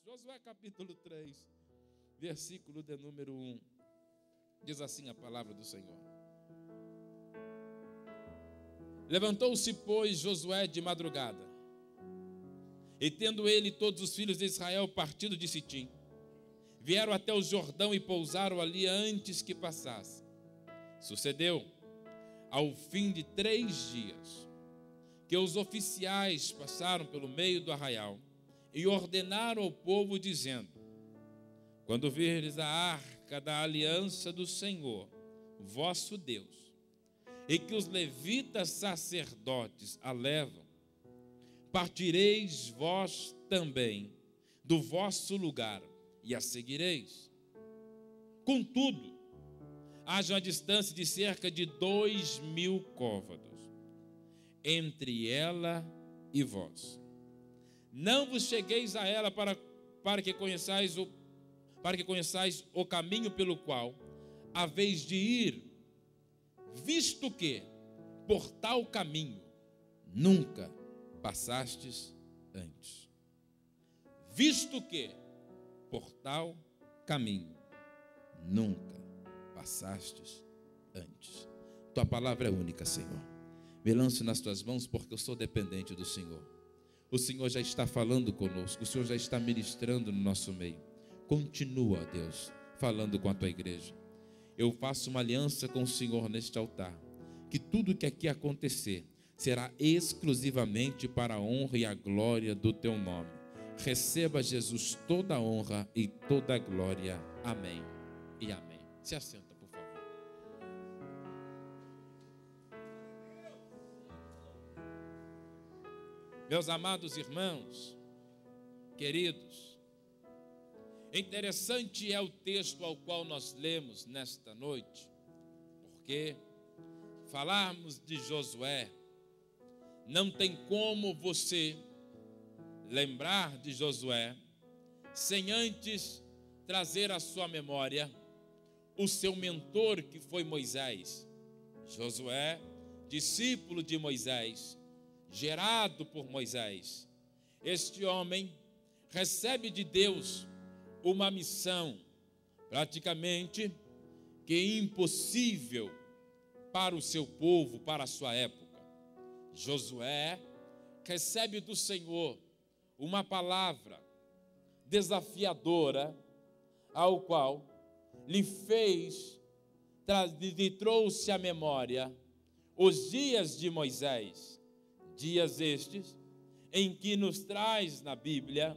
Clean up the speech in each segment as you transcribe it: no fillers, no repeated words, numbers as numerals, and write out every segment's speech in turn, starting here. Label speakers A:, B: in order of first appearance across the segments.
A: Josué capítulo 3, versículo de número 1. Diz assim a palavra do Senhor. Levantou-se, pois, Josué de madrugada, e tendo ele todos os filhos de Israel partido de Sitim, vieram até o Jordão e pousaram ali antes que passasse. Sucedeu, ao fim de 3 dias, que os oficiais passaram pelo meio do arraial e ordenaram ao povo, dizendo: quando virdes a arca da aliança do Senhor, vosso Deus, e que os levitas sacerdotes a levam, partireis vós também do vosso lugar e a seguireis. Contudo, haja uma distância de cerca de 2.000 côvados entre ela e vós. Não vos chegueis a ela para que conheçais o caminho pelo qual haveis de ir, visto que por tal caminho nunca passastes antes. Visto que por tal caminho nunca passastes antes. Tua palavra é única, Senhor. Me lanço nas tuas mãos, porque eu sou dependente do Senhor. O Senhor já está falando conosco, o Senhor já está ministrando no nosso meio. Continua, Deus, falando com a tua igreja. Eu faço uma aliança com o Senhor neste altar, que tudo que aqui acontecer será exclusivamente para a honra e a glória do teu nome. Receba, Jesus, toda a honra e toda a glória. Amém e amém. Se assenta, por favor. Meus amados irmãos, queridos, interessante é o texto ao qual nós lemos nesta noite, porque falarmos de Josué, não tem como você lembrar de Josué sem antes trazer à sua memória o seu mentor, que foi Moisés. Josué, discípulo de Moisés, gerado por Moisés. Este homem recebe de Deus uma missão praticamente que impossível para o seu povo, para a sua época. Josué recebe do Senhor uma palavra desafiadora, ao qual lhe trouxe à memória os dias de Moisés, dias estes em que nos traz na Bíblia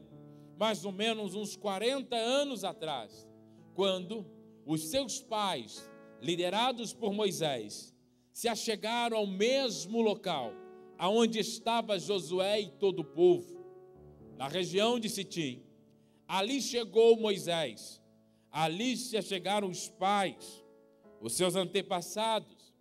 A: mais ou menos uns 40 anos atrás, quando os seus pais, liderados por Moisés, se achegaram ao mesmo local aonde estava Josué e todo o povo, na região de Sitim. Ali chegou Moisés, ali se achegaram os pais, os seus antepassados,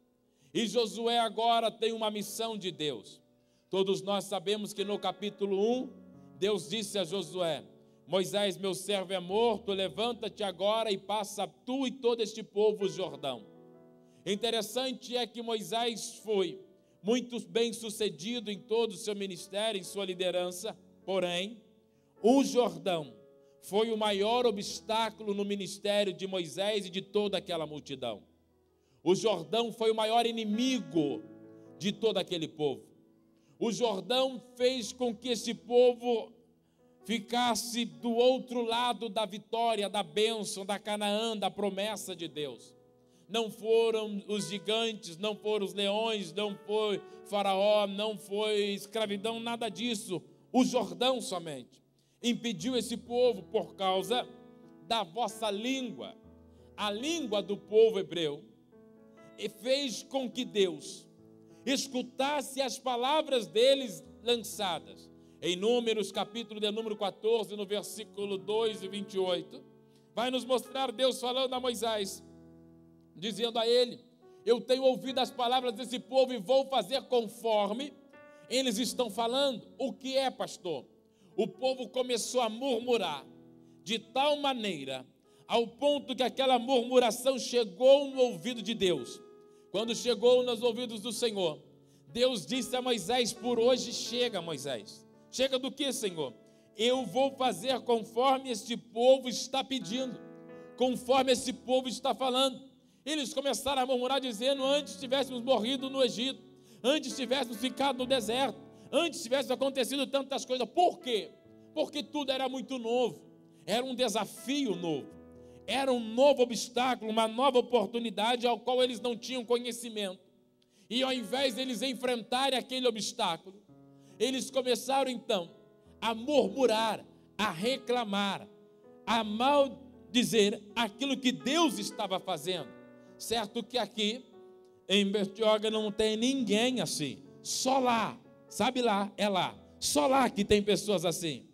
A: e Josué agora tem uma missão de Deus. Todos nós sabemos que no capítulo 1, Deus disse a Josué: Moisés, meu servo é morto, levanta-te agora e passa tu e todo este povo o Jordão. Interessante é que Moisés foi muito bem sucedido em todo o seu ministério, em sua liderança, porém, o Jordão foi o maior obstáculo no ministério de Moisés e de toda aquela multidão. O Jordão foi o maior inimigo de todo aquele povo. O Jordão fez com que esse povo ficasse do outro lado da vitória, da bênção, da Canaã, da promessa de Deus. Não foram os gigantes, não foram os leões, não foi Faraó, não foi escravidão, nada disso. O Jordão somente impediu esse povo por causa da vossa língua, a língua do povo hebreu, e fez com que Deus escutasse as palavras deles lançadas. Em Números, capítulo de número 14, no versículo 2 e 28, vai nos mostrar Deus falando a Moisés, dizendo a ele: eu tenho ouvido as palavras desse povo e vou fazer conforme eles estão falando. O que é, pastor? O povo começou a murmurar de tal maneira, ao ponto que aquela murmuração chegou no ouvido de Deus. Quando chegou nos ouvidos do Senhor, Deus disse a Moisés: por hoje chega, Moisés. Chega do que, Senhor? eu vou fazer conforme este povo está pedindo, conforme esse povo está falando. Eles começaram a murmurar dizendo: antes tivéssemos morrido no Egito, antes tivéssemos ficado no deserto, antes tivesse acontecido tantas coisas. Por quê? Porque tudo era muito novo, era um desafio novo, era um novo obstáculo, uma nova oportunidade ao qual eles não tinham conhecimento. E ao invés de eles enfrentarem aquele obstáculo, eles começaram então a murmurar, a reclamar, a maldizer aquilo que Deus estava fazendo. Certo que aqui em Bertioga não tem ninguém assim, só lá, sabe lá, é lá, só lá que tem pessoas assim,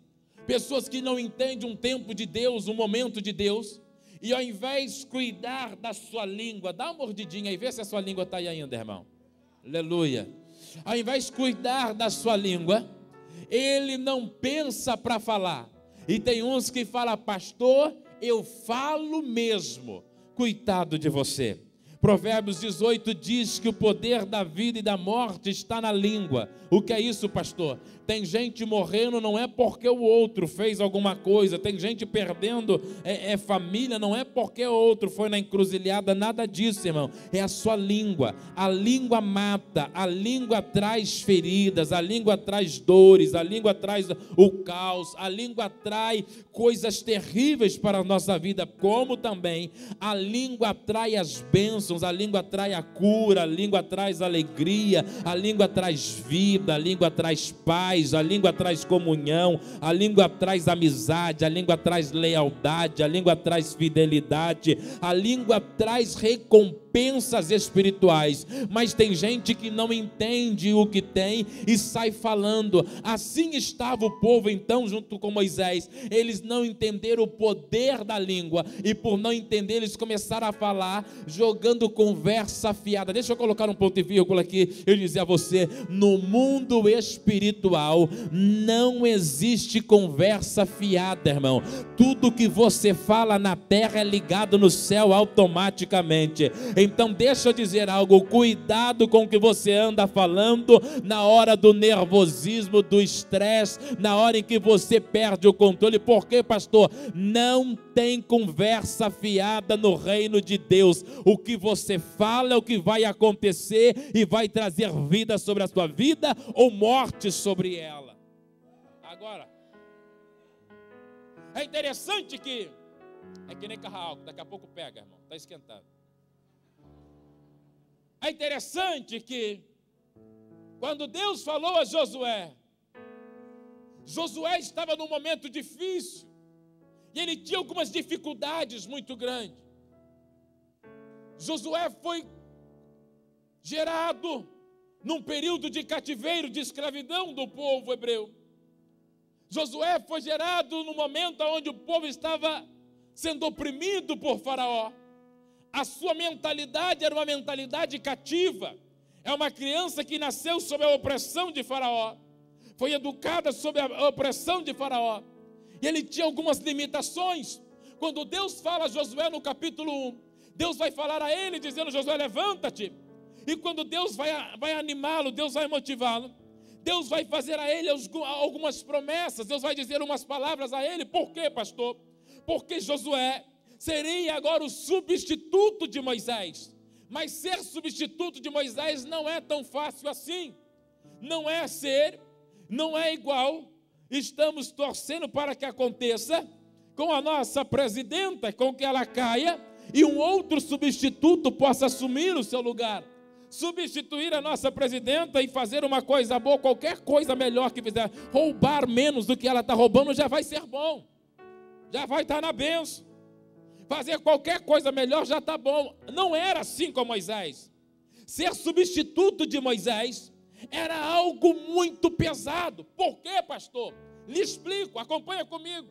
A: pessoas que não entendem um tempo de Deus, um momento de Deus, e ao invés de cuidar da sua língua, dá uma mordidinha e vê se a sua língua está aí ainda, irmão, aleluia, ao invés de cuidar da sua língua, ele não pensa para falar, e tem uns que falam: pastor, eu falo mesmo. Coitado de você. Provérbios 18 diz que o poder da vida e da morte está na língua. O que é isso, pastor? Tem gente morrendo não é porque o outro fez alguma coisa, tem gente perdendo família, não é porque o outro foi na encruzilhada, nada disso, irmão, é a sua língua. A língua mata, a língua traz feridas, a língua traz dores, a língua traz o caos, a língua traz coisas terríveis para a nossa vida, como também a língua traz as bênçãos, a língua traz a cura, a língua traz alegria, a língua traz vida, a língua traz paz, a língua traz comunhão, a língua traz amizade, a língua traz lealdade, a língua traz fidelidade, a língua traz recompensas espirituais. Mas tem gente que não entende o que tem e sai falando. Assim estava o povo então junto com Moisés. Eles não entenderam o poder da língua, e por não entender eles começaram a falar jogando conversa fiada. Deixa eu colocar um ponto e vírgula aqui. Eu dizia a você: no mundo espiritual não existe conversa fiada, irmão. Tudo que você fala na terra é ligado no céu automaticamente. Então deixa eu dizer algo: cuidado com o que você anda falando na hora do nervosismo, do estresse, na hora em que você perde o controle. Por quê, pastor? Não tem conversa fiada no reino de Deus. O que você fala é o que vai acontecer e vai trazer vida sobre a sua vida ou morte sobre ela. Agora, é interessante que é que nem carro, daqui a pouco pega, irmão, está esquentado. É interessante que quando Deus falou a Josué, Josué estava num momento difícil e ele tinha algumas dificuldades muito grandes. Josué foi gerado num período de cativeiro, de escravidão do povo hebreu. Josué foi gerado no momento onde o povo estava sendo oprimido por Faraó. A sua mentalidade era uma mentalidade cativa. É uma criança que nasceu sob a opressão de Faraó, foi educada sob a opressão de Faraó, e ele tinha algumas limitações. Quando Deus fala a Josué no capítulo 1, Deus vai falar a ele dizendo: Josué, levanta-te. E quando Deus vai animá-lo, Deus vai motivá-lo, Deus vai fazer a ele algumas promessas, Deus vai dizer umas palavras a ele. Por quê, pastor? Porque Josué seria agora o substituto de Moisés. Mas ser substituto de Moisés não é tão fácil assim. Não é ser, não é igual. Estamos torcendo para que aconteça com a nossa presidenta, com que ela caia e um outro substituto possa assumir o seu lugar. Substituir a nossa presidenta e fazer uma coisa boa, qualquer coisa melhor que fizer, roubar menos do que ela está roubando, já vai ser bom, já vai estar na bênção. Fazer qualquer coisa melhor já está bom. Não era assim com Moisés. Ser substituto de Moisés era algo muito pesado. Por quê, pastor? Lhe explico, acompanha comigo.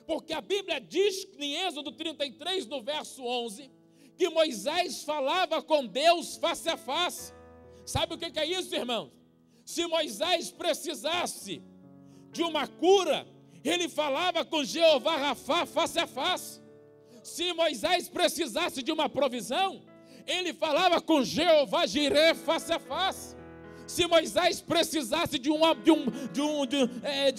A: Porque a Bíblia diz em Êxodo 33, no verso 11, que Moisés falava com Deus face a face. Sabe o que é isso, irmãos? Se Moisés precisasse de uma cura, ele falava com Jeová Rafá face a face. Se Moisés precisasse de uma provisão, ele falava com Jeová Jireh face a face. Se Moisés precisasse de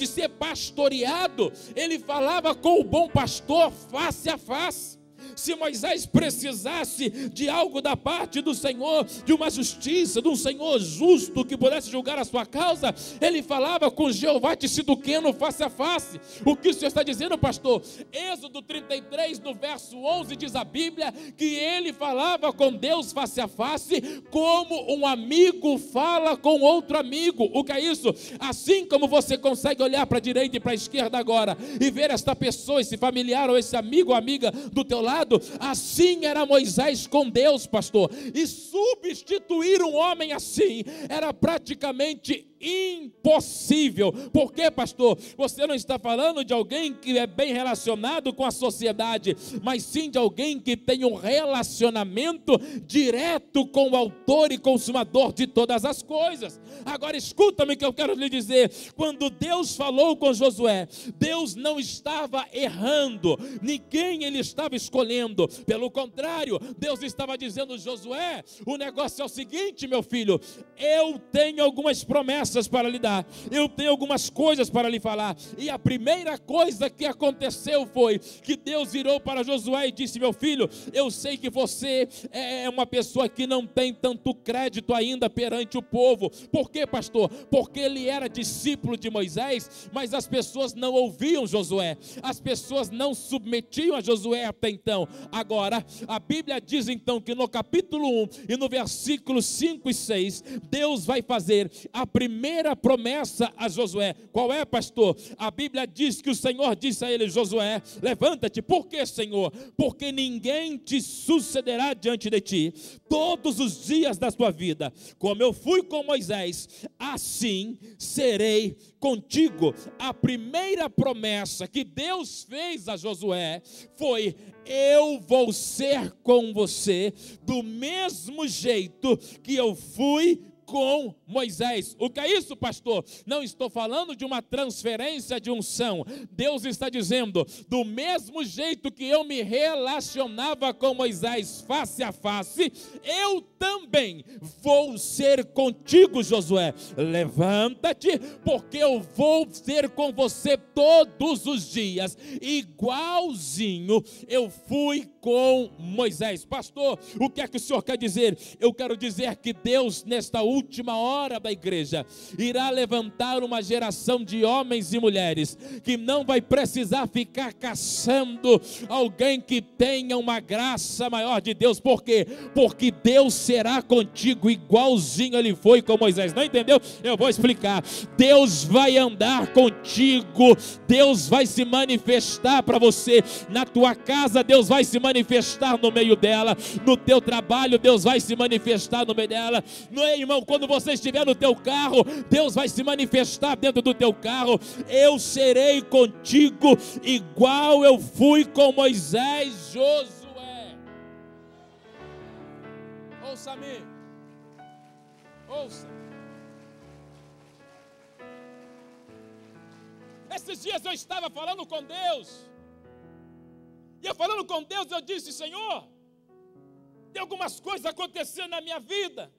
A: ser pastoreado, ele falava com o bom pastor face a face. Se Moisés precisasse de algo da parte do Senhor, de uma justiça, de um Senhor justo que pudesse julgar a sua causa, ele falava com Jeová Tsidkenu face a face. O que o Senhor está dizendo, pastor? Êxodo 33, no verso 11, diz a Bíblia que ele falava com Deus face a face, como um amigo fala com outro amigo. O que é isso? Assim como você consegue olhar para a direita e para a esquerda agora e ver esta pessoa, esse familiar ou esse amigo ou amiga do teu lado, assim era Moisés com Deus, pastor. E substituir um homem assim era praticamente impossível. Por quê, pastor? Você não está falando de alguém que é bem relacionado com a sociedade, mas sim de alguém que tem um relacionamento direto com o autor e consumador de todas as coisas. Agora escuta-me que eu quero lhe dizer, quando Deus falou com Josué, Deus não estava errando, ninguém ele estava escolhendo, pelo contrário, Deus estava dizendo: Josué, o negócio é o seguinte, meu filho, eu tenho algumas promessas para lhe dar, eu tenho algumas coisas para lhe falar. E a primeira coisa que aconteceu foi que Deus virou para Josué e disse: meu filho, eu sei que você é uma pessoa que não tem tanto crédito ainda perante o povo. Por quê, pastor? Porque ele era discípulo de Moisés, mas as pessoas não ouviam Josué, as pessoas não submetiam a Josué até então. Agora, a Bíblia diz então que no capítulo 1 e no versículo 5 e 6, Deus vai fazer a primeira promessa a Josué. Qual é, pastor? A Bíblia diz que o Senhor disse a ele: Josué, levanta-te. Por quê, Senhor? Porque ninguém te sucederá diante de ti todos os dias da tua vida. Como eu fui com Moisés, assim serei contigo. A primeira promessa que Deus fez a Josué foi: eu vou ser com você do mesmo jeito que eu fui com Moisés. O que é isso, pastor? Não estou falando de uma transferência de unção. Deus está dizendo: do mesmo jeito que eu me relacionava com Moisés face a face, eu também vou ser contigo, Josué. Levanta-te, porque eu vou ser com você todos os dias, igualzinho eu fui com Moisés. Pastor, o que é que o senhor quer dizer? Eu quero dizer que Deus, nesta última hora da igreja, irá levantar uma geração de homens e mulheres que não vai precisar ficar caçando alguém que tenha uma graça maior de Deus. Por quê? Porque Deus será contigo igualzinho ele foi com Moisés. Não entendeu? Eu vou explicar. Deus vai andar contigo, Deus vai se manifestar para você na tua casa, Deus vai se manifestar no meio dela, no teu trabalho Deus vai se manifestar no meio dela. Não é, irmão? Quando você estiver no teu carro, Deus vai se manifestar dentro do teu carro. Eu serei contigo igual eu fui com Moisés, Josué. Ouça-me, ouça. Esses dias eu estava falando com Deus, e eu falando com Deus, eu disse: Senhor, tem algumas coisas acontecendo na minha vida,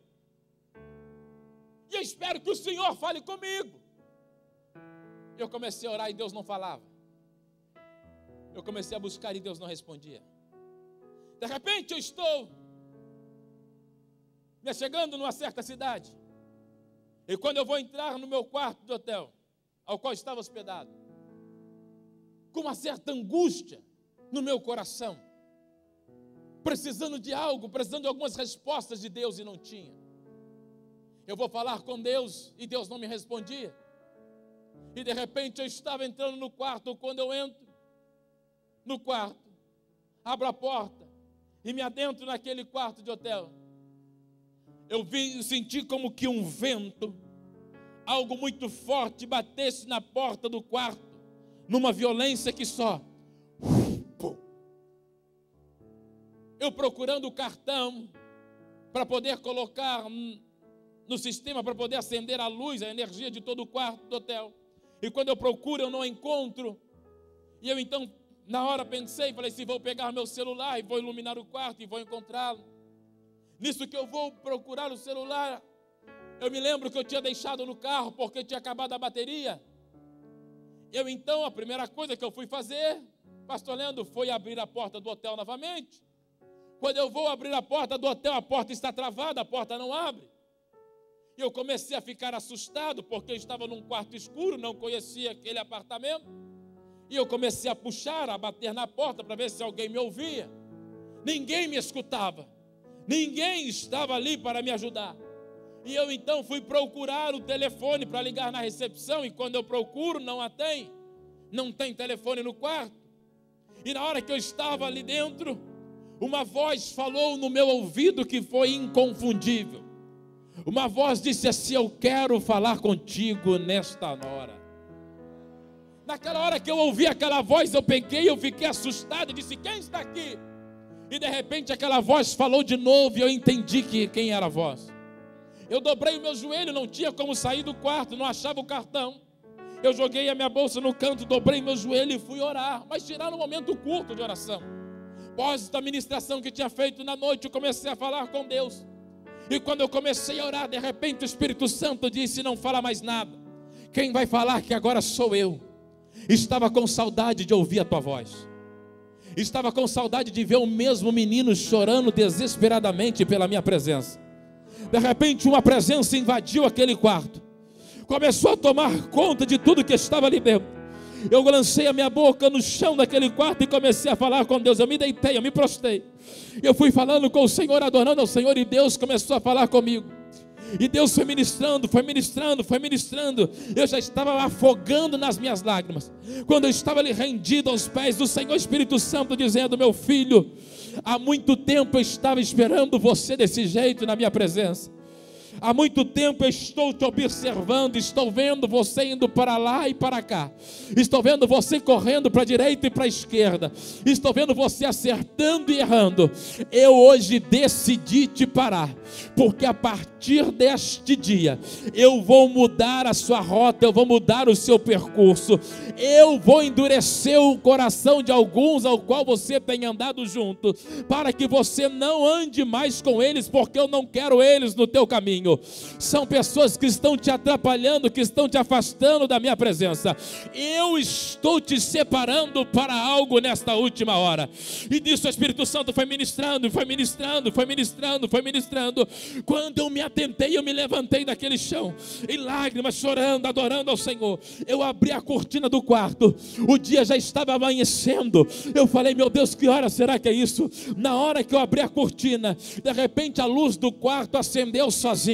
A: e eu espero que o Senhor fale comigo. Eu comecei a orar e Deus não falava. Eu comecei a buscar e Deus não respondia. De repente eu estou me chegando numa certa cidade, e quando eu vou entrar no meu quarto de hotel, ao qual estava hospedado, com uma certa angústia no meu coração, precisando de algo, precisando de algumas respostas de Deus, e não tinha. Eu vou falar com Deus e Deus não me respondia. E de repente eu estava entrando no quarto. Quando eu entro no quarto, abro a porta e me adentro naquele quarto de hotel, eu senti como que um vento, algo muito forte, batesse na porta do quarto, numa violência que só. Eu procurando o cartão para poder colocar no sistema, para poder acender a luz, a energia de todo o quarto do hotel. E quando eu procuro, eu não encontro. E eu então, na hora pensei, falei: se vou pegar meu celular e vou iluminar o quarto e vou encontrá-lo. Nisso que eu vou procurar o celular, Eu me lembro que eu tinha deixado no carro porque tinha acabado a bateria. Então, a primeira coisa que eu fui fazer, pastor Leandro, foi abrir a porta do hotel novamente. Quando eu vou abrir a porta do hotel, a porta está travada, a porta não abre. E eu comecei a ficar assustado, porque eu estava num quarto escuro, não conhecia aquele apartamento. E eu comecei a puxar, a bater na porta para ver se alguém me ouvia. Ninguém me escutava. Ninguém estava ali para me ajudar. E eu então fui procurar o telefone para ligar na recepção, e quando eu procuro, não tem telefone no quarto. E na hora que eu estava ali dentro, uma voz falou no meu ouvido que foi inconfundível. Uma voz disse assim: eu quero falar contigo nesta hora. Naquela hora que eu ouvi aquela voz, eu peguei, eu fiquei assustado e disse: quem está aqui? E de repente aquela voz falou de novo, e eu entendi quem era a voz. Eu dobrei o meu joelho, não tinha como sair do quarto, não achava o cartão. Eu joguei a minha bolsa no canto, dobrei meu joelho e fui orar, mas tirar um momento curto de oração. Após a ministração que tinha feito na noite, eu comecei a falar com Deus. E quando eu comecei a orar, de repente o Espírito Santo disse: não fala mais nada. Quem vai falar que agora sou eu. Estava com saudade de ouvir a tua voz. Estava com saudade de ver o mesmo menino chorando desesperadamente pela minha presença. De repente uma presença invadiu aquele quarto. Começou a tomar conta de tudo que estava ali dentro. Eu lancei a minha boca no chão daquele quarto e comecei a falar com Deus. Eu me deitei, eu me prostei. Eu fui falando com o Senhor, adorando ao Senhor, e Deus começou a falar comigo. E Deus foi ministrando, foi ministrando, foi ministrando. Eu já estava afogando nas minhas lágrimas, quando eu estava ali rendido aos pés do Senhor, Espírito Santo dizendo: meu filho, há muito tempo eu estava esperando você desse jeito na minha presença. Há muito tempo eu estou te observando, estou vendo você indo para lá e para cá, estou vendo você correndo para a direita e para a esquerda, estou vendo você acertando e errando. Eu hoje decidi te parar, porque a partir deste dia eu vou mudar a sua rota, eu vou mudar o seu percurso, eu vou endurecer o coração de alguns ao qual você tem andado junto, para que você não ande mais com eles, porque eu não quero eles no teu caminho. São pessoas que estão te atrapalhando, que estão te afastando da minha presença. Eu estou te separando para algo nesta última hora. E disso o Espírito Santo foi ministrando, foi ministrando, foi ministrando, foi ministrando. Quando eu me atentei, eu me levantei daquele chão, em lágrimas, chorando, adorando ao Senhor. Eu abri a cortina do quarto, o dia já estava amanhecendo. Eu falei: meu Deus, que hora será que é isso? Na hora que eu abri a cortina, de repente a luz do quarto acendeu sozinha.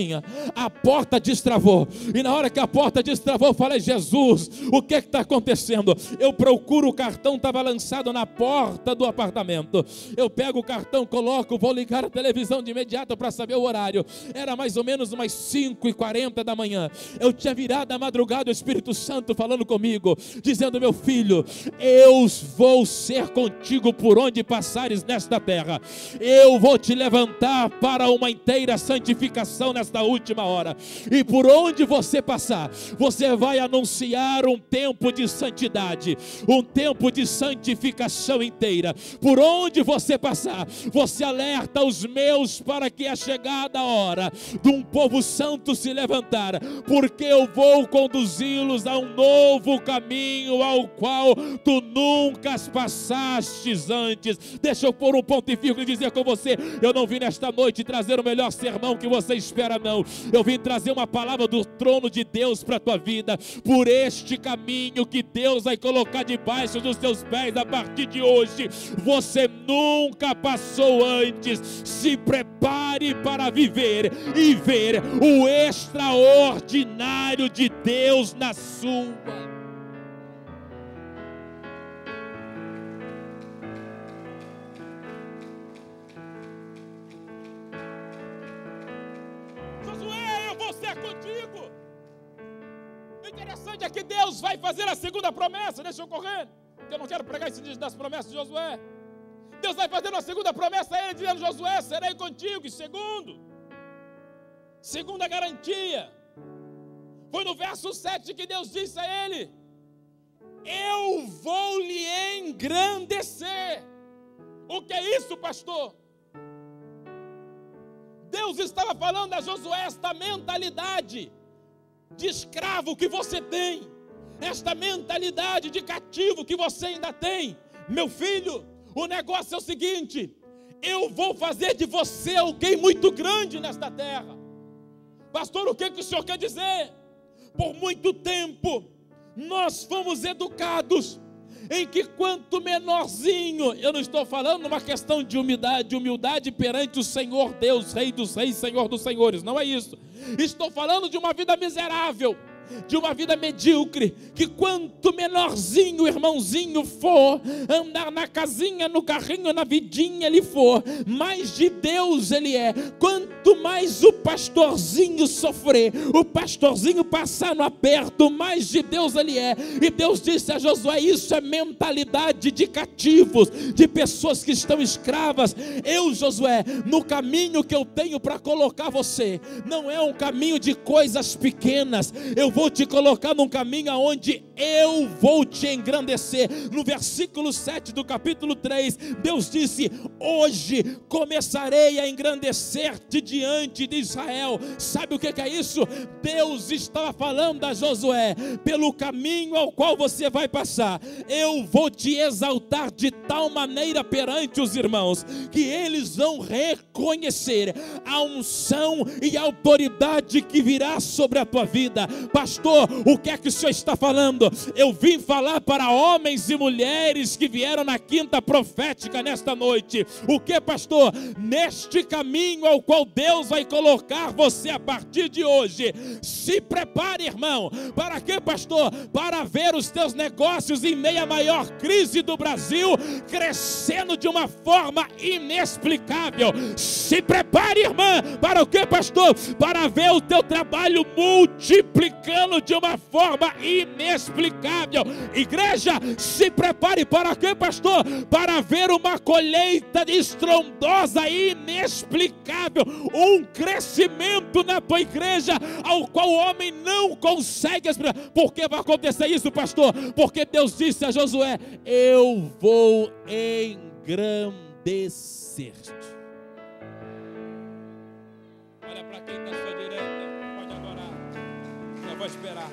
A: A porta destravou. E na hora que a porta destravou, eu falei: Jesus, o que está acontecendo? Eu procuro o cartão, estava lançado na porta do apartamento. Eu pego o cartão, coloco, vou ligar a televisão de imediato para saber o horário. Era mais ou menos umas 5h40 da manhã. Eu tinha virado a madrugada, o Espírito Santo falando comigo, dizendo: meu filho, eu vou ser contigo por onde passares nesta terra. Eu vou te levantar para uma inteira santificação nesta última hora, e por onde você passar, você vai anunciar um tempo de santidade, um tempo de santificação inteira. Por onde você passar, você alerta os meus para que é chegada a hora de um povo santo se levantar, porque eu vou conduzi-los a um novo caminho ao qual tu nunca passastes antes. Deixa eu pôr um ponto e vírgula e dizer com você: eu não vim nesta noite trazer o melhor sermão que você espera, não. Eu vim trazer uma palavra do trono de Deus para a tua vida. Por este caminho que Deus vai colocar debaixo dos teus pés a partir de hoje, você nunca passou antes. Se prepare para viver e ver o extraordinário de Deus na sua. Contigo. O interessante é que Deus vai fazer a segunda promessa. Deixa eu correr, porque eu não quero pregar esse dia das promessas de Josué. Deus vai fazer uma segunda promessa a ele, dizendo: Josué, serei contigo. E segunda garantia, foi no verso 7 que Deus disse a ele: eu vou lhe engrandecer. O que é isso, pastor? Deus estava falando a Josué: esta mentalidade de escravo que você tem, esta mentalidade de cativo que você ainda tem, meu filho, o negócio é o seguinte: eu vou fazer de você alguém muito grande nesta terra. Pastor, o que o senhor quer dizer? Por muito tempo nós fomos educados em que quanto menorzinho, eu não estou falando uma questão de humildade perante o Senhor Deus, Rei dos Reis, Senhor dos Senhores, não é isso. Estou falando de uma vida miserável, de uma vida medíocre, que quanto menorzinho o irmãozinho for, andar na casinha, no carrinho, na vidinha ele for, mais de Deus ele é. Quanto mais o pastorzinho sofrer, o pastorzinho passar no aperto, mais de Deus ele é. E Deus disse a Josué: isso é mentalidade de cativos, de pessoas que estão escravas. Eu, Josué, no caminho que eu tenho para colocar você, não é um caminho de coisas pequenas. Eu vou te colocar num caminho onde eu vou te engrandecer. No versículo 7 do capítulo 3, Deus disse: hoje começarei a engrandecer-te diante de Israel. Sabe o que é isso? Deus estava falando a Josué: pelo caminho ao qual você vai passar, eu vou te exaltar de tal maneira perante os irmãos, que eles vão reconhecer a unção e a autoridade que virá sobre a tua vida. Pastor, o que é que o senhor está falando? Eu vim falar para homens e mulheres que vieram na quinta profética nesta noite. O que, pastor? Neste caminho ao qual Deus vai colocar você a partir de hoje, se prepare, irmão. Para quê, pastor? Para ver os teus negócios em meio à maior crise do Brasil crescendo de uma forma inexplicável. Se prepare, irmã. Para o quê, pastor? Para ver o teu trabalho multiplicando de uma forma inexplicável. Igreja, se prepare. Para quê, pastor? Para ver uma colheita estrondosa e inexplicável, um crescimento na tua igreja ao qual o homem não consegue explicar. Por que vai acontecer isso, pastor? Porque Deus disse a Josué: eu vou engrandecer-te. Olha para quem está à sua direita, pode adorar, eu vou esperar.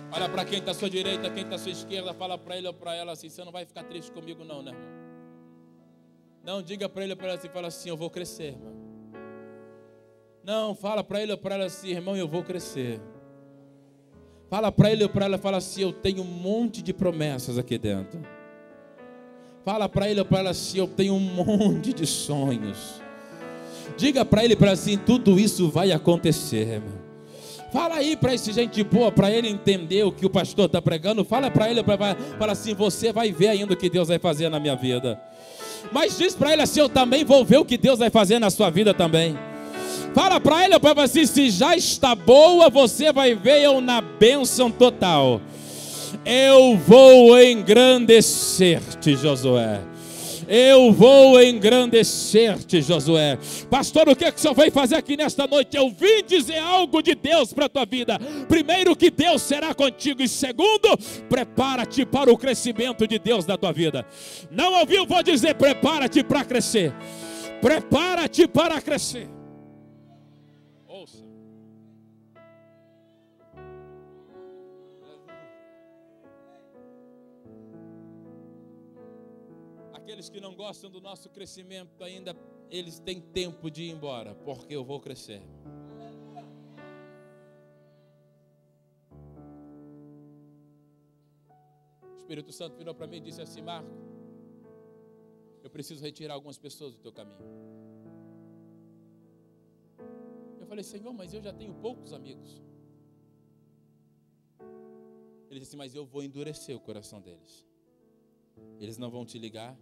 A: Olha para quem está à sua direita, quem está à sua esquerda, fala para ele ou para ela assim: você não vai ficar triste comigo não, né, irmão? Não, diga para ele ou para ela assim, fala assim: eu vou crescer, irmão. Não, fala para ele ou para ela assim: irmão, eu vou crescer. Fala para ele ou para ela, fala assim: eu tenho um monte de promessas aqui dentro. Fala para ele ou para ela assim: eu tenho um monte de sonhos. Diga para ele ou para ela assim: tudo isso vai acontecer, irmão. Fala aí para esse gente boa, para ele entender o que o pastor está pregando. Fala para ele, fala assim: você vai ver ainda o que Deus vai fazer na minha vida. Mas diz para ele assim: eu também vou ver o que Deus vai fazer na sua vida também. Fala para ele, para assim: se já está boa, você vai ver eu na bênção total. Eu vou engrandecer-te, Josué. Eu vou engrandecer-te, Josué. Pastor, o que o senhor vai fazer aqui nesta noite? Eu vim dizer algo de Deus para a tua vida. Primeiro, que Deus será contigo. E segundo, prepara-te para o crescimento de Deus na tua vida. Não ouviu? Vou dizer: prepara-te para crescer. Prepara-te para crescer. Ouça. Aqueles que não gostam do nosso crescimento ainda, eles têm tempo de ir embora, porque eu vou crescer. O Espírito Santo virou para mim e disse assim: Marco, eu preciso retirar algumas pessoas do teu caminho. Eu falei: Senhor, mas eu já tenho poucos amigos. Ele disse: mas eu vou endurecer o coração deles. Eles não vão te ligar,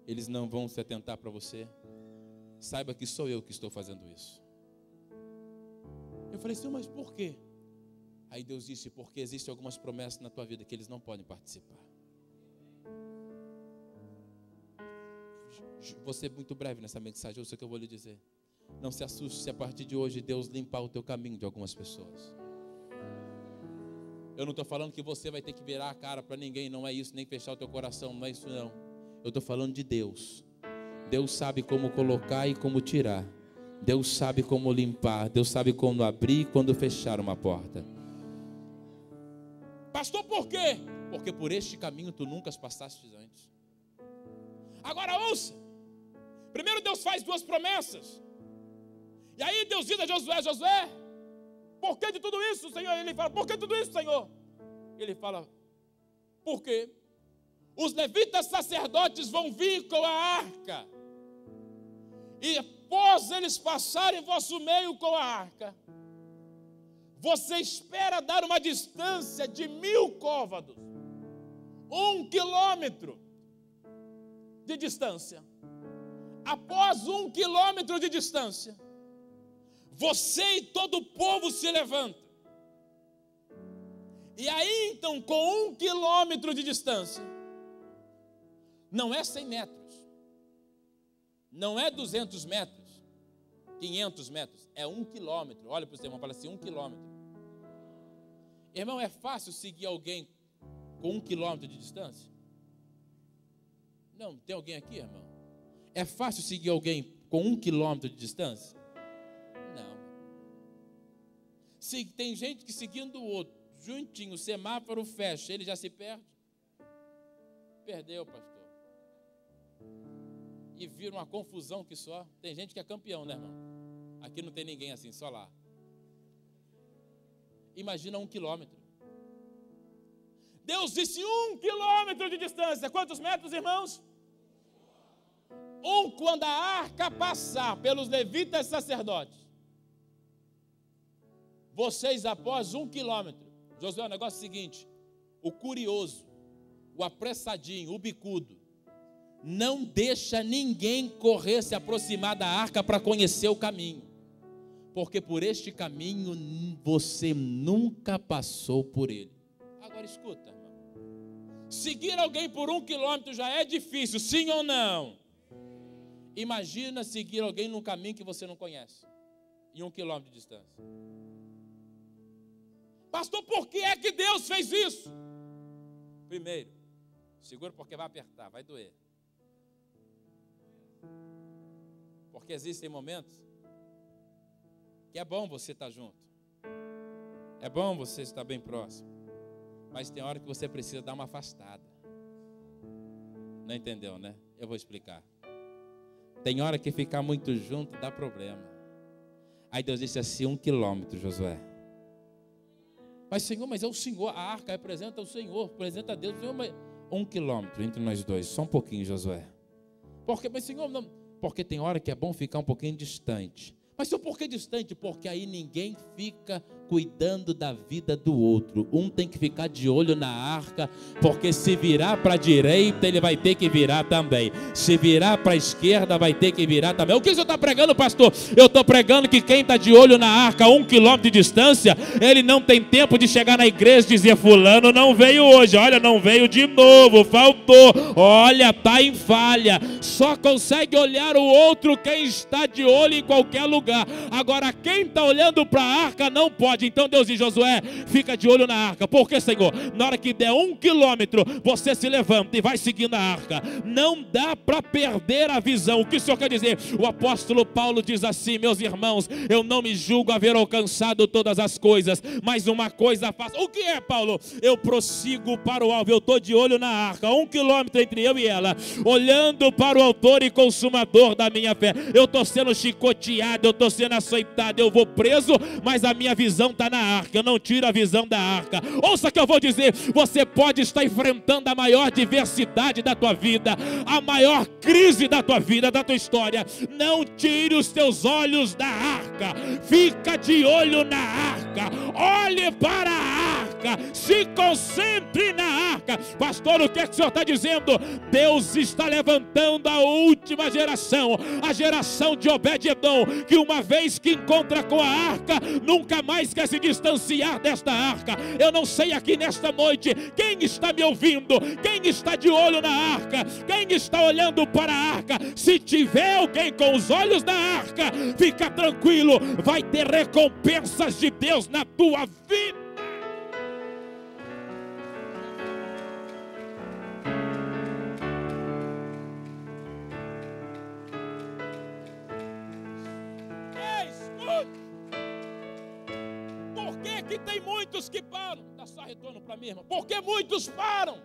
A: eles não vão se atentar para você. Saiba que sou eu que estou fazendo isso. Eu falei: Senhor, mas por quê? Aí Deus disse: porque existem algumas promessas na tua vida que eles não podem participar. Vou ser muito breve nessa mensagem, eu sei o que eu vou lhe dizer. Não se assuste se a partir de hoje Deus limpar o teu caminho de algumas pessoas. Eu não estou falando que você vai ter que virar a cara para ninguém, não é isso, nem fechar o teu coração, não é isso não. Eu estou falando de Deus. Deus sabe como colocar e como tirar. Deus sabe como limpar. Deus sabe quando abrir e quando fechar uma porta. Pastor, por quê? Porque por este caminho tu nunca passaste antes. Agora ouça. Primeiro Deus faz duas promessas. E aí Deus diz a Josué: Josué, por que de tudo isso, Senhor? Ele fala: por que de tudo isso, Senhor? Ele fala: por quê? Os levitas sacerdotes vão vir com a arca. E após eles passarem em vosso meio com a arca, você espera dar uma distância de 1000 côvados, 1 quilômetro de distância. Após 1 quilômetro de distância, você e todo o povo se levanta. E aí então, com 1 quilômetro de distância, não é 100 metros, não é 200 metros, 500 metros, é 1 quilômetro. Olha para o seu irmão e fala assim: 1 quilômetro. Irmão, é fácil seguir alguém com 1 quilômetro de distância? Não, tem alguém aqui, irmão? É fácil seguir alguém com 1 quilômetro de distância? Não. Se tem gente que seguindo o outro, juntinho, o semáforo fecha, ele já se perde. Perdeu, pastor. E vira uma confusão que só. Tem gente que é campeão, né, irmão? Aqui não tem ninguém assim, só lá. Imagina 1 quilômetro. Deus disse 1 quilômetro de distância. Quantos metros, irmãos? Quando a arca passar pelos levitas sacerdotes, vocês após 1 quilômetro, Josué, o negócio é o seguinte: o curioso, o apressadinho, o bicudo, não deixa ninguém correr, se aproximar da arca para conhecer o caminho, porque por este caminho você nunca passou por ele. Agora escuta, irmão, seguir alguém por 1 quilômetro já é difícil, sim ou não? Imagina seguir alguém num caminho que você não conhece, em 1 quilômetro de distância. Pastor, por que é que Deus fez isso? Primeiro, segura, porque vai apertar, vai doer. Porque existem momentos que é bom você estar junto, é bom você estar bem próximo, mas tem hora que você precisa dar uma afastada. Não entendeu, né? Eu vou explicar. Tem hora que ficar muito junto dá problema. Aí Deus disse assim: 1 quilômetro, Josué. Mas Senhor, mas é o Senhor, a arca representa o Senhor, representa a Deus. Senhor, mas 1 quilômetro entre nós dois, só um pouquinho, Josué. Mas Senhor, não, porque tem hora que é bom ficar um pouquinho distante. Mas Senhor, por que distante? Porque aí ninguém fica cuidando da vida do outro. Um tem que ficar de olho na arca, porque se virar para a direita, ele vai ter que virar também. Se virar para a esquerda, vai ter que virar também. O que o senhor está pregando, pastor? Eu estou pregando que quem está de olho na arca a 1 quilômetro de distância, ele não tem tempo de chegar na igreja e dizer: fulano não veio hoje, olha, não veio de novo, faltou, olha, está em falha. Só consegue olhar o outro quem está de olho em qualquer lugar. Agora, quem está olhando para a arca não pode. Então Deus diz: Josué, fica de olho na arca. Por que, Senhor? Na hora que der 1 quilômetro, você se levanta e vai seguindo a arca. Não dá para perder a visão. O que o Senhor quer dizer? O apóstolo Paulo diz assim: meus irmãos, eu não me julgo haver alcançado todas as coisas, mas uma coisa faço. O que é, Paulo? Eu prossigo para o alvo. Eu estou de olho na arca, 1 quilômetro entre eu e ela, olhando para o autor e consumador da minha fé. Eu estou sendo chicoteado, eu estou sendo açoitado, eu vou preso, mas a minha visão está na arca. Eu não tiro a visão da arca. Ouça o que eu vou dizer: você pode estar enfrentando a maior diversidade da tua vida, a maior crise da tua vida, da tua história. Não tire os teus olhos da arca. Fica de olho na arca. Olhe para a arca. Se concentre na arca. Pastor, o que é que o senhor está dizendo? Deus está levantando a última geração, a geração de Obed-edom, que uma vez que encontra com a arca, nunca mais quer se distanciar desta arca. Eu não sei aqui nesta noite quem está me ouvindo, quem está de olho na arca, quem está olhando para a arca. Se tiver alguém com os olhos na arca, fica tranquilo, vai ter recompensas de Deus na tua vida. que tem muitos que param? Dá só retorno para mim, irmão. Porque muitos param.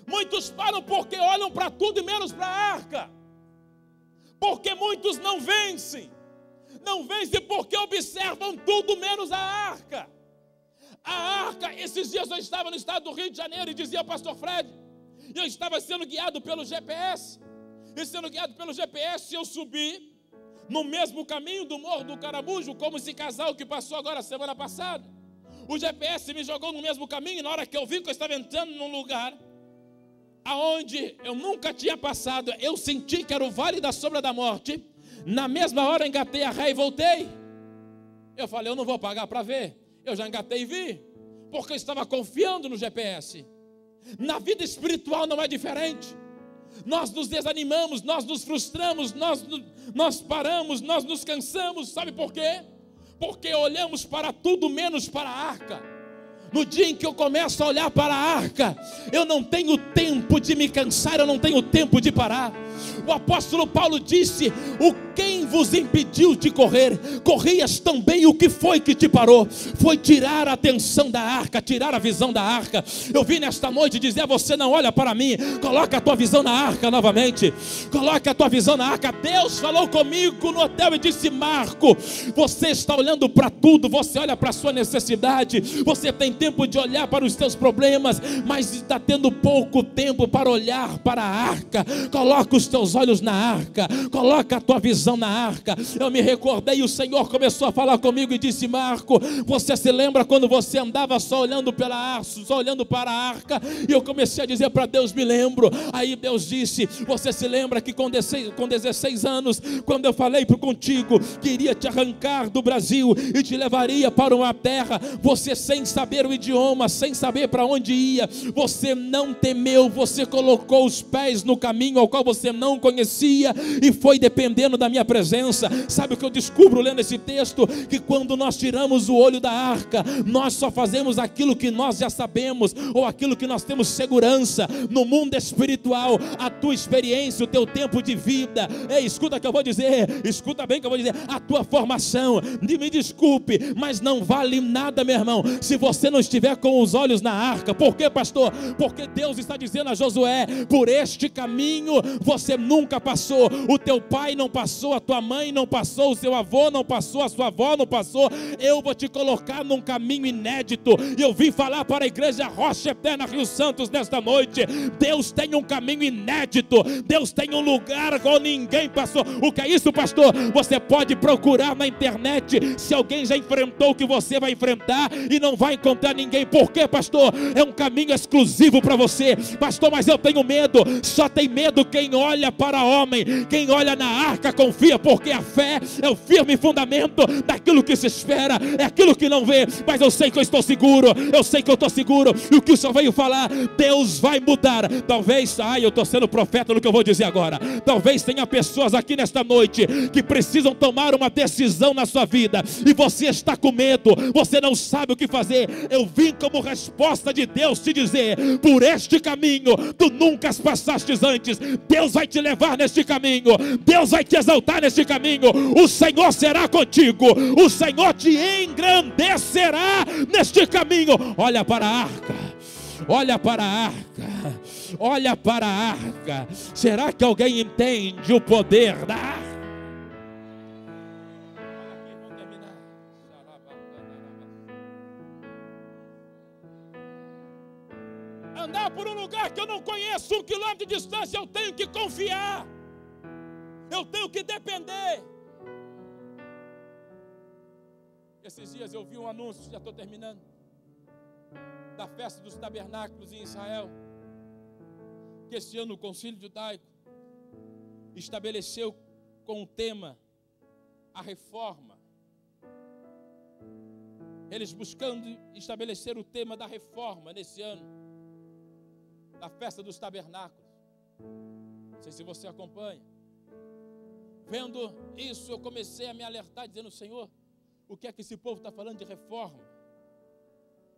A: Muitos param porque olham para tudo e menos para a arca. Porque muitos não vencem. Não vencem porque observam tudo menos a arca. A arca, esses dias eu estava no estado do Rio de Janeiro e dizia ao pastor Fred, eu estava sendo guiado pelo GPS. E sendo guiado pelo GPS, eu subi no mesmo caminho do Morro do Caramujo, como esse casal que passou agora semana passada. O GPS me jogou no mesmo caminho, e na hora que eu vi que eu estava entrando num lugar aonde eu nunca tinha passado, eu senti que era o Vale da Sombra da Morte. Na mesma hora engatei a ré e voltei. Eu falei, eu não vou pagar para ver. Eu já engatei e vi, porque eu estava confiando no GPS. Na vida espiritual não é diferente. Nós nos desanimamos, nós nos frustramos, nós paramos, nós nos cansamos. Sabe por quê? Porque olhamos para tudo menos para a arca. No dia em que eu começo a olhar para a arca, eu não tenho tempo de me cansar, eu não tenho tempo de parar. O apóstolo Paulo disse, quem vos impediu de correr? Corrias tão bem, o que foi que te parou? Foi tirar a atenção da arca, tirar a visão da arca. Eu vim nesta noite dizer a você, não olha para mim, coloca a tua visão na arca novamente. Coloca a tua visão na arca. Deus falou comigo no hotel e disse, Marco, você está olhando para tudo, você olha para a sua necessidade, você tem tempo de olhar para os teus problemas, mas está tendo pouco tempo para olhar para a arca. Coloca os teus olhos na arca, coloca a tua visão na arca. Eu me recordei, o Senhor começou a falar comigo e disse, Marco, você se lembra quando você andava só olhando pela arca, só olhando para a arca? E eu comecei a dizer para Deus, me lembro. Aí Deus disse, você se lembra que com 16 anos, quando eu falei contigo que iria te arrancar do Brasil e te levaria para uma terra, você sem saber o idioma, sem saber para onde ia, você não temeu, você colocou os pés no caminho ao qual você não conhecia e foi dependendo da minha presença. Sabe o que eu descubro lendo esse texto? Que quando nós tiramos o olho da arca, nós só fazemos aquilo que nós já sabemos, ou aquilo que nós temos segurança. No mundo espiritual, a tua experiência, o teu tempo de vida, escuta o que eu vou dizer, escuta bem o que eu vou dizer, a tua formação, me desculpe, mas não vale nada, meu irmão, se você não estiver com os olhos na arca. Por quê, pastor? Porque Deus está dizendo a Josué, por este caminho você nunca passou, o teu pai não passou, a tua mãe não passou, o seu avô não passou, a sua avó não passou. Eu vou te colocar num caminho inédito. E eu vim falar para a igreja Rocha Eterna Rio Santos nesta noite, Deus tem um caminho inédito, Deus tem um lugar qual ninguém passou. O que é isso, pastor? Você pode procurar na internet se alguém já enfrentou o que você vai enfrentar e não vai encontrar ninguém. Por quê, pastor? É um caminho exclusivo para você. Pastor, mas eu tenho medo. Só tem medo quem olha para homem, quem olha na arca confia, porque a fé é o firme fundamento daquilo que se espera, é aquilo que não vê. Mas eu sei que eu estou seguro, eu sei que eu estou seguro, e o que o Senhor veio falar, Deus vai mudar. Talvez, eu estou sendo profeta no que eu vou dizer agora, talvez tenha pessoas aqui nesta noite que precisam tomar uma decisão na sua vida, e você está com medo, você não sabe o que fazer. Eu vim como resposta de Deus te dizer, por este caminho tu nunca passastes antes, Deus vai te levar neste caminho, Deus vai te exaltar neste caminho, o Senhor será contigo, o Senhor te engrandecerá neste caminho. Olha para a arca, olha para a arca, olha para a arca. Será que alguém entende o poder da arca? Andar por um lugar que eu não conheço, 1 quilômetro de distância, eu tenho que confiar, eu tenho que depender. Esses dias eu vi um anúncio, já estou terminando, da festa dos tabernáculos em Israel, que este ano o Concílio Judaico estabeleceu com o tema a reforma. Eles buscando estabelecer o tema da reforma nesse ano, da festa dos tabernáculos. Não sei se você acompanha. Vendo isso, eu comecei a me alertar, dizendo, Senhor, o que é que esse povo está falando de reforma?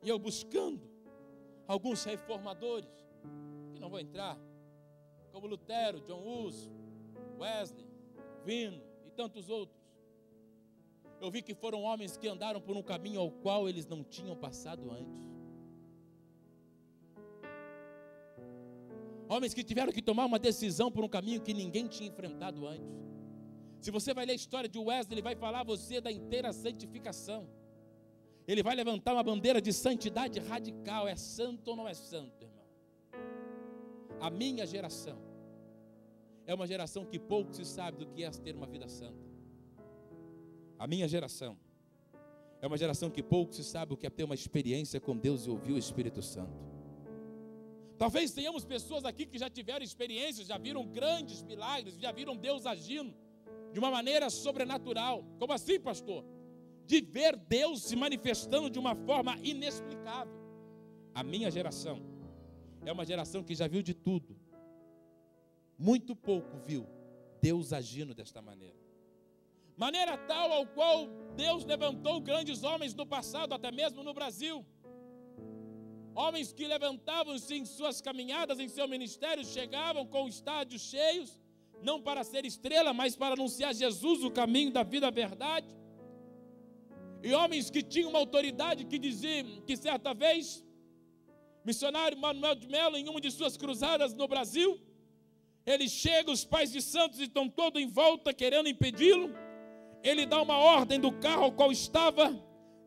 A: E eu buscando alguns reformadores, que não vou entrar, como Lutero, John Hus, Wesley, Vino e tantos outros. eu vi que foram homens que andaram por um caminho ao qual eles não tinham passado antes. Homens que tiveram que tomar uma decisão por um caminho que ninguém tinha enfrentado antes. Se você vai ler a história de Wesley, ele vai falar a você da inteira santificação. Ele vai levantar uma bandeira de santidade radical. É santo ou não é santo, irmão? A minha geração é uma geração que pouco se sabe do que é ter uma vida santa. A minha geração é uma geração que pouco se sabe o que é ter uma experiência com Deus e ouvir o Espírito Santo. Talvez tenhamos pessoas aqui que já tiveram experiências, já viram grandes milagres, já viram Deus agindo de uma maneira sobrenatural. Como assim, pastor? De ver Deus se manifestando de uma forma inexplicável. A minha geração é uma geração que já viu de tudo. Muito pouco viu Deus agindo desta maneira. Maneira tal ao qual Deus levantou grandes homens no passado, até mesmo no Brasil. Homens que levantavam-se em suas caminhadas, em seu ministério, chegavam com estádios cheios, não para ser estrela, mas para anunciar Jesus, o caminho da vida, a verdade. E homens que tinham uma autoridade que dizia que certa vez, missionário Manuel de Melo, em uma de suas cruzadas no Brasil, ele chega, os pais de santos estão todos em volta querendo impedi-lo. Ele dá uma ordem do carro ao qual estava,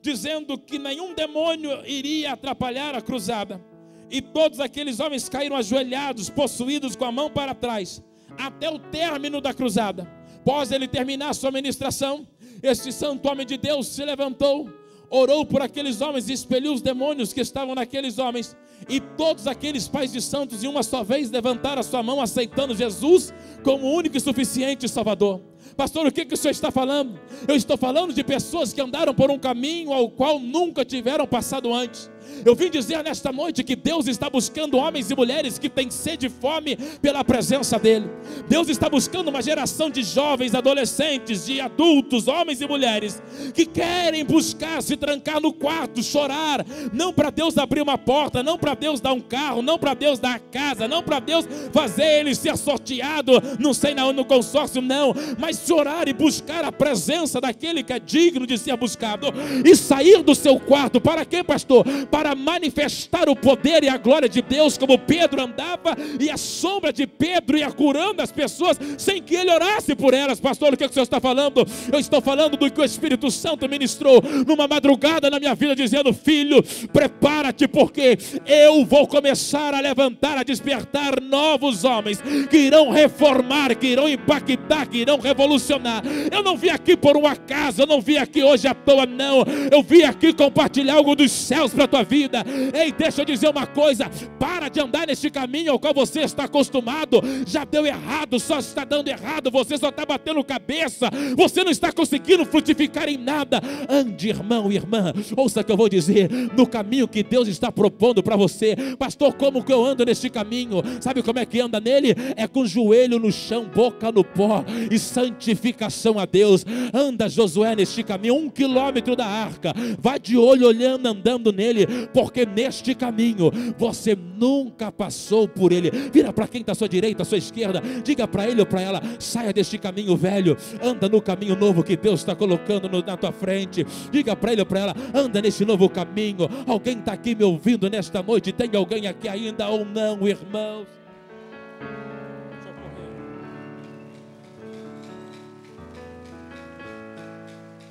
A: dizendo que nenhum demônio iria atrapalhar a cruzada. E todos aqueles homens caíram ajoelhados, possuídos com a mão para trás, até o término da cruzada. Após ele terminar a sua ministração, este santo homem de Deus se levantou, orou por aqueles homens e expeliu os demônios que estavam naqueles homens. E todos aqueles pais de santos, em uma só vez, levantaram a sua mão, aceitando Jesus como o único e suficiente Salvador. Pastor, o que o senhor está falando? Eu estou falando de pessoas que andaram por um caminho ao qual nunca tiveram passado antes. Eu vim dizer nesta noite que Deus está buscando homens e mulheres que têm sede e fome pela presença dEle. Deus está buscando uma geração de jovens, adolescentes, de adultos, homens e mulheres que querem buscar, se trancar no quarto, chorar, não para Deus abrir uma porta, não para Deus dar um carro, não para Deus dar a casa, não para Deus fazer ele ser sorteado, não sei no consórcio, não, mas chorar e buscar a presença daquele que é digno de ser buscado, e sair do seu quarto. Para quê, pastor? Para manifestar o poder e a glória de Deus, como Pedro andava, e a sombra de Pedro ia curando as pessoas, sem que ele orasse por elas. Pastor, o que o senhor está falando? Eu estou falando do que o Espírito Santo ministrou numa madrugada na minha vida, dizendo: filho, prepara-te, porque eu vou começar a levantar, a despertar novos homens, que irão reformar, que irão impactar, que irão revolucionar. Eu não vim aqui por um acaso, eu não vim aqui hoje à toa, não. Eu vim aqui compartilhar algo dos céus para a tua vida. Ei, deixa eu dizer uma coisa: para de andar neste caminho ao qual você está acostumado. Já deu errado, só está dando errado, você só está batendo cabeça, você não está conseguindo frutificar em nada. Ande, irmão e irmã, ouça o que eu vou dizer, no caminho que Deus está propondo para você. Pastor, como que eu ando neste caminho? Sabe como é que anda nele? É com o joelho no chão, boca no pó e santificação a Deus. Anda, Josué, neste caminho, 1 quilômetro da arca, vá de olho olhando, andando nele, porque neste caminho você nunca passou por ele. Vira para quem está à sua direita, à sua esquerda, diga para ele ou para ela: saia deste caminho velho, anda no caminho novo que Deus está colocando na tua frente. Diga para ele ou para ela: anda nesse novo caminho. Alguém está aqui me ouvindo nesta noite? Tem alguém aqui ainda ou não, irmãos? Deixa eu correr.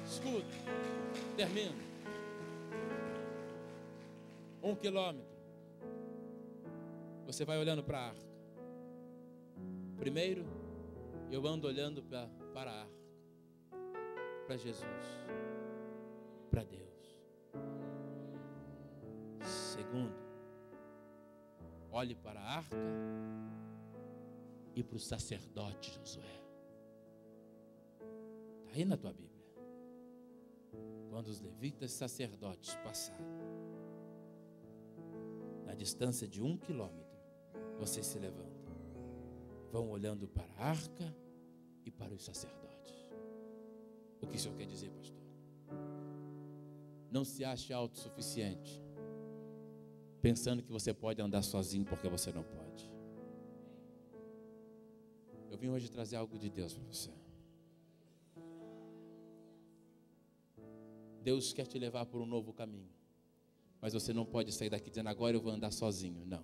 A: Escuta, termino. 1 quilômetro. Você vai olhando para a arca. Primeiro, eu ando olhando para a arca, para Jesus, para Deus. Segundo, olhe para a arca e para o sacerdote Josué. Está aí na tua Bíblia. Quando os levitas sacerdotes passaram, na distância de 1 quilômetro, vocês se levantam, vão olhando para a arca e para os sacerdotes. O que o senhor quer dizer, pastor? Não se ache autossuficiente, pensando que você pode andar sozinho, porque você não pode. Eu vim hoje trazer algo de Deus para você. Deus quer te levar por um novo caminho. Mas você não pode sair daqui dizendo, agora eu vou andar sozinho. Não.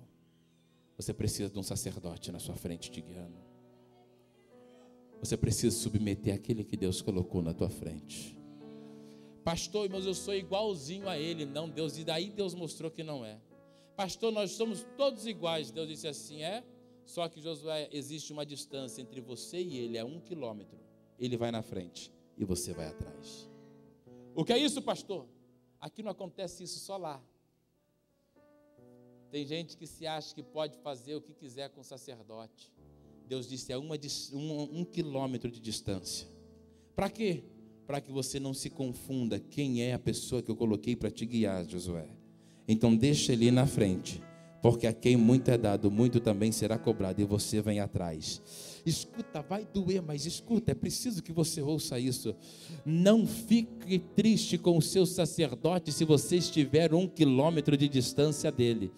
A: Você precisa de um sacerdote na sua frente te guiando. Você precisa submeter aquele que Deus colocou na tua frente. Pastor, mas eu sou igualzinho a ele. Não, Deus, e daí Deus mostrou que não é. Pastor, nós somos todos iguais. Deus disse assim, só que Josué, existe uma distância entre você e ele, é 1 quilômetro. Ele vai na frente e você vai atrás. O que é isso, pastor? Aqui não acontece isso, só lá. Tem gente que se acha que pode fazer o que quiser com o sacerdote. Deus disse, é 1 quilômetro de distância. Para quê? Para que você não se confunda quem é a pessoa que eu coloquei para te guiar, Josué. Então deixa ele ir na frente, porque a quem muito é dado, muito também será cobrado, e você vem atrás. Escuta, vai doer, mas escuta, é preciso que você ouça isso. Não fique triste com o seu sacerdote se você estiver 1 quilômetro de distância dele.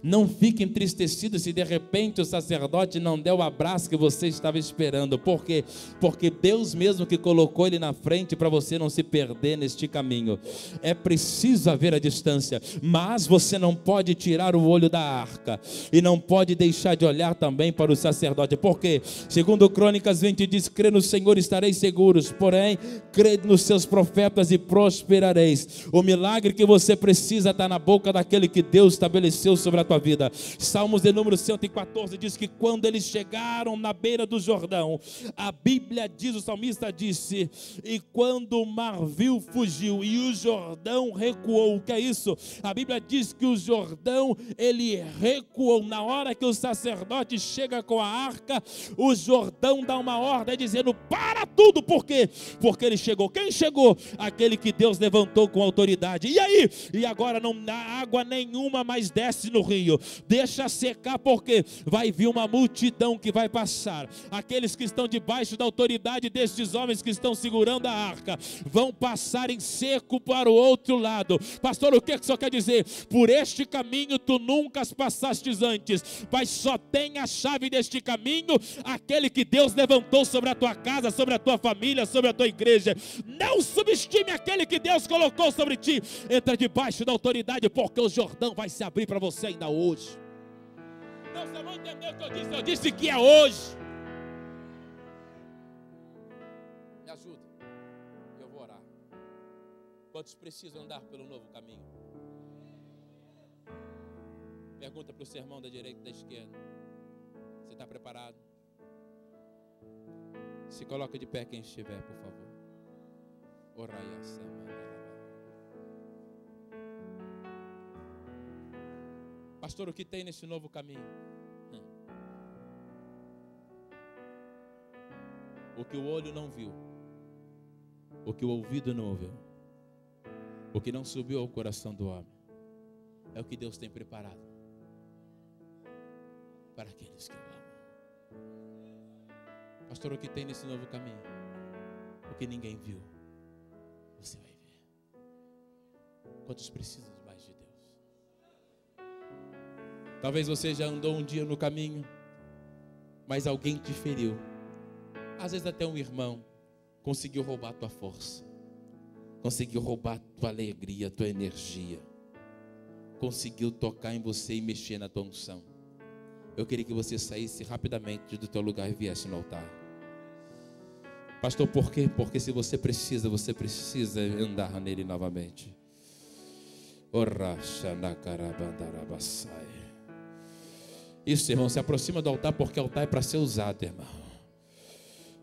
A: Não fique entristecido se de repente o sacerdote não der o abraço que você estava esperando. Por quê? Porque Deus mesmo que colocou ele na frente para você não se perder neste caminho. É preciso haver a distância, mas você não pode tirar o olho da arca e não pode deixar de olhar também para o sacerdote. Por quê? Segundo Crônicas 20 diz, crê no Senhor e estareis seguros, porém, crê nos seus profetas e prosperareis. O milagre que você precisa está na boca daquele que Deus estabeleceu sobre a tua vida. Salmos de número 114 diz que quando eles chegaram na beira do Jordão, a Bíblia diz, o salmista disse, e quando o mar viu, fugiu, e o Jordão recuou. O que é isso? A Bíblia diz que o Jordão, ele recuou. Na hora que o sacerdote chega com a arca, o Jordão dá uma ordem dizendo, para tudo. Por quê? Porque ele chegou. Quem chegou? Aquele que Deus levantou com autoridade. E aí? E agora não há água nenhuma mais desce no rio. Deixa secar, porque vai vir uma multidão que vai passar. Aqueles que estão debaixo da autoridade destes homens que estão segurando a arca vão passar em seco para o outro lado. Pastor, o que isso quer dizer? Por este caminho tu nunca passastes antes, mas só tem a chave deste caminho aquele que Deus levantou sobre a tua casa, sobre a tua família, sobre a tua igreja. Não subestime aquele que Deus colocou sobre ti. Entra debaixo da autoridade, porque o Jordão vai se abrir para você ainda hoje. Não, você não entendeu o que eu disse. Eu disse que é hoje. Me ajuda, eu vou orar. Quantos precisam andar pelo novo caminho? Pergunta para o sermão da direita e da esquerda. Você está preparado? Se coloca de pé quem estiver, por favor. Pastor, o que tem nesse novo caminho? O que o olho não viu, o que o ouvido não ouviu, o que não subiu ao coração do homem, é o que Deus tem preparado para aqueles que o amam. Pastor, o que tem nesse novo caminho? O que ninguém viu, você vai ver. Quantos precisam mais de Deus? Talvez você já andou um dia no caminho, mas alguém te feriu. Às vezes até um irmão conseguiu roubar a tua força, conseguiu roubar a tua alegria, a tua energia, conseguiu tocar em você e mexer na tua unção. Eu queria que você saísse rapidamente do teu lugar e viesse no altar. Pastor, por quê? Porque se você precisa andar nele novamente. Isso, irmão, se aproxima do altar, porque o altar é para ser usado, irmão.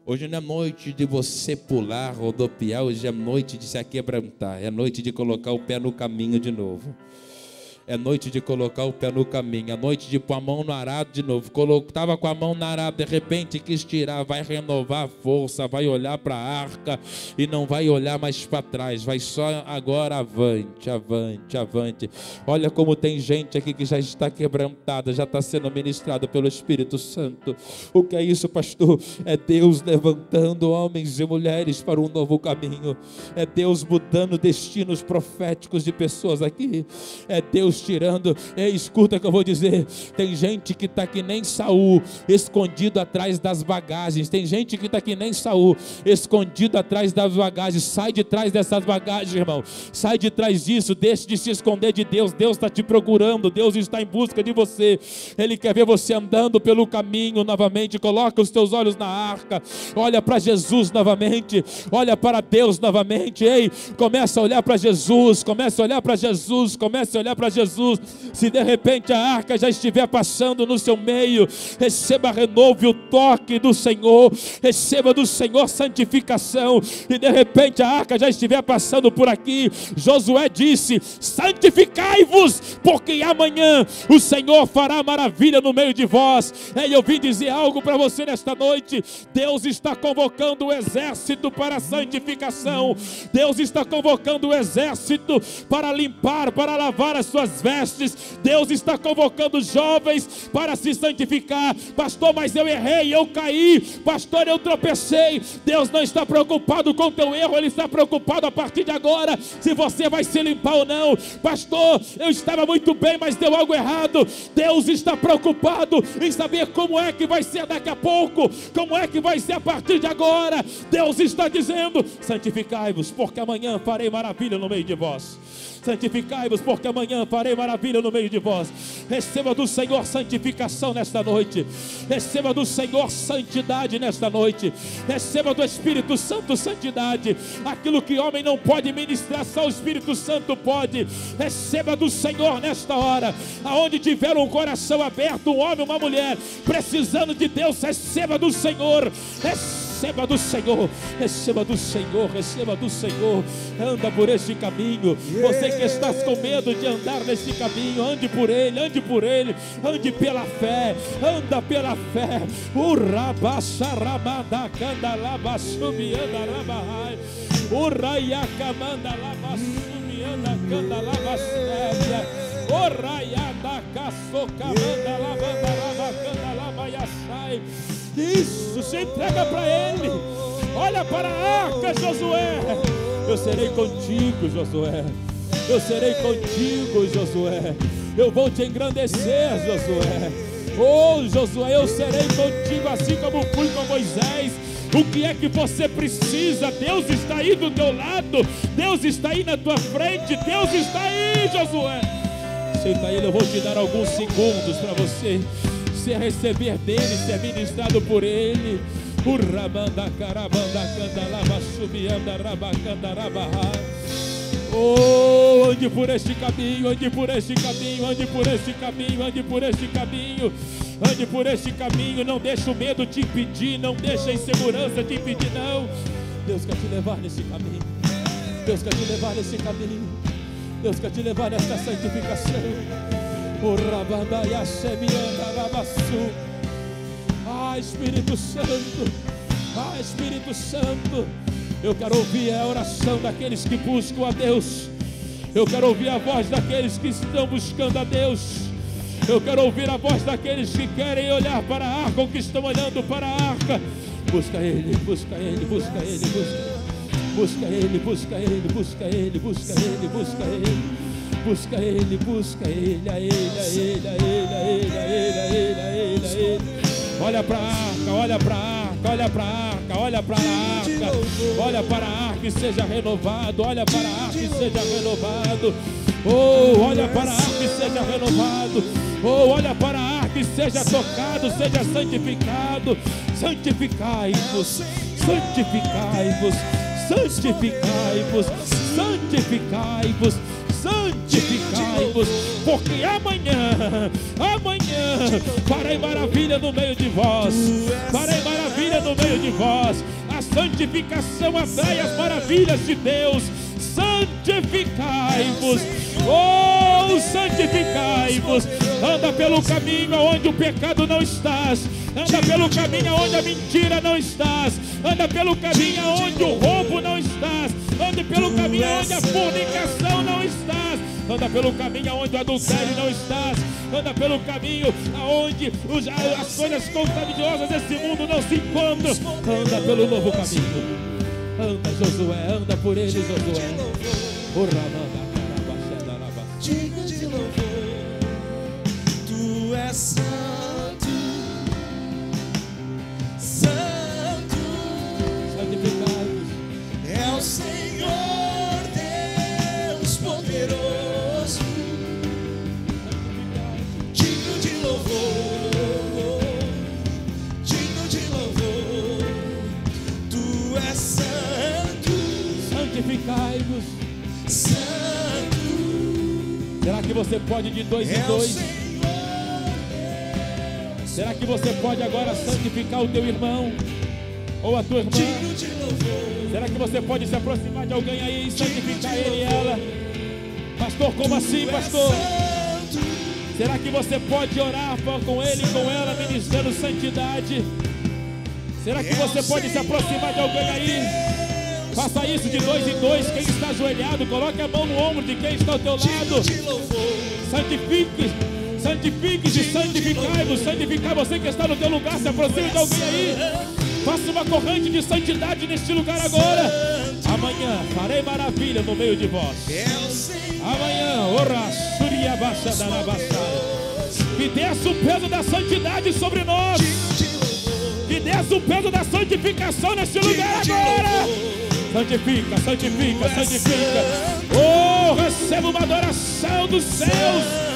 A: Hoje não é noite de você pular, rodopiar, hoje é noite de se aquebrantar, é noite de colocar o pé no caminho de novo. É noite de colocar o pé no caminho, é noite de pôr a mão no arado de novo. Estava com a mão no arado, de repente quis tirar, vai renovar a força, vai olhar para a arca e não vai olhar mais para trás, vai só agora avante, avante, avante. Olha como tem gente aqui que já está quebrantada, já está sendo ministrada pelo Espírito Santo. O que é isso, pastor? É Deus levantando homens e mulheres para um novo caminho. É Deus mudando destinos proféticos de pessoas aqui. É Deus Deus tirando. Ei, escuta o que eu vou dizer. Tem gente que está que nem Saul, escondido atrás das bagagens. Tem gente que está que nem Saul, escondido atrás das bagagens. Sai de trás dessas bagagens, irmão. Sai de trás disso. Deixe de se esconder de Deus. Deus está te procurando. Deus está em busca de você. Ele quer ver você andando pelo caminho novamente. Coloca os teus olhos na arca. Olha para Jesus novamente. Olha para Deus novamente. Ei, começa a olhar para Jesus. Começa a olhar para Jesus. Começa a olhar para Jesus. Se de repente a arca já estiver passando no seu meio, receba renovo e o toque do Senhor. Receba do Senhor santificação. E de repente a arca já estiver passando por aqui, Josué disse: santificai-vos, porque amanhã o Senhor fará maravilha no meio de vós. E eu vim dizer algo para você nesta noite. Deus está convocando o exército para a santificação. Deus está convocando o exército para limpar, para lavar as suas vestes. Deus está convocando jovens para se santificar. Pastor, mas eu errei, eu caí. Pastor, eu tropecei. Deus não está preocupado com o teu erro. Ele está preocupado a partir de agora se você vai se limpar ou não. Pastor, eu estava muito bem, mas deu algo errado. Deus está preocupado em saber como é que vai ser daqui a pouco, como é que vai ser a partir de agora. Deus está dizendo: santificai-vos, porque amanhã farei maravilha no meio de vós. Santificai-vos, porque amanhã farei maravilha no meio de vós. Receba do Senhor santificação nesta noite. Receba do Senhor santidade nesta noite. Receba do Espírito Santo santidade. Aquilo que homem não pode ministrar, só o Espírito Santo pode. Receba do Senhor nesta hora. Aonde tiver um coração aberto, um homem, uma mulher, precisando de Deus, receba do Senhor. Receba do Senhor, receba do Senhor, receba do Senhor. Anda por este caminho. Você que está com medo de andar nesse caminho, ande por ele, ande por ele. Ande pela fé, anda pela fé. O rabacharabada candalaba subianda rabahai. O raiacamanda laba subianda candalaba séria. O raiada caçocamanda lavanda laba candalaba yassai. Isso, se entrega para Ele. Olha para a arca, Josué. Eu serei contigo, Josué. Eu serei contigo, Josué. Eu vou te engrandecer, Josué. Oh, Josué, eu serei contigo assim como fui com Moisés. O que é que você precisa? Deus está aí do teu lado. Deus está aí na tua frente. Deus está aí, Josué. Senta aí, eu vou te dar alguns segundos para você se receber dele, ser ministrado por ele. Urramanda carabanda candalaba subianda rabacanda rabaha. Oh, ande por este caminho, ande por este caminho, ande por este caminho, ande por este caminho, ande por este caminho. Não deixa o medo te impedir, não deixa a insegurança te impedir, não. Deus quer te levar nesse caminho. Deus quer te levar nesse caminho. Deus quer te levar nessa santificação. Ah, Espírito Santo, ah, Espírito Santo, eu quero ouvir a oração daqueles que buscam a Deus. Eu quero ouvir a voz daqueles que estão buscando a Deus. Eu quero ouvir a voz daqueles que querem olhar para a arca ou que estão olhando para a arca. Busca Ele, busca Ele, busca Ele, busca Ele, busca Ele, busca Ele, busca Ele, busca Ele. Busca Ele, busca Ele, a Ele, a Ele, a Ele, a Ele, a Ele, a Ele, a Ele, a Ele. Olha para a arca, olha para a arca, olha para a arca, olha para a arca. Olha para a arca e seja renovado, olha para a arca e seja renovado. Oh, olha para a arca e seja renovado. Oh, olha para a arca e seja tocado, seja santificado. Santificai-vos, santificai-vos, santificai-vos, santificai-vos. Santificai-vos, porque amanhã farei maravilha no meio de vós. Farei maravilha no meio de vós. A santificação atrai as maravilhas de Deus. Santificai-vos, oh, santificai-vos. Anda pelo caminho onde o pecado não estás. Anda pelo caminho onde a mentira não estás. Anda pelo caminho onde o roubo não estás. Anda pelo caminho onde a fornicação não estás. Anda pelo caminho onde o adultério não estás. Anda pelo caminho onde as coisas contaminosas desse mundo não se encontram. Anda pelo novo caminho. Anda, Josué, anda por ele, Josué. Digno de louvor. santificai-vos. Será que você pode de 2 em 2? Será que você pode agora santificar o teu irmão ou a tua irmã? Será que você pode se aproximar de alguém aí e santificar ele e ela? Pastor, como assim, pastor? Será que você pode orar com ele e com ela, ministrando santidade? Será que você pode se aproximar de alguém aí? Faça isso de 2 em 2. Quem está ajoelhado, coloque a mão no ombro de quem está ao teu lado. Santifique, santifique-se, santificai-vos. Santificar você que está no teu lugar, se aproxime de alguém aí. Faça uma corrente de santidade neste lugar agora. Amanhã farei maravilha no meio de vós. Amanhã, que desça o peso da santidade sobre nós. Que desça o peso da santificação neste lugar agora. Santifica, santifica, santifica. Oh, receba uma adoração dos céus.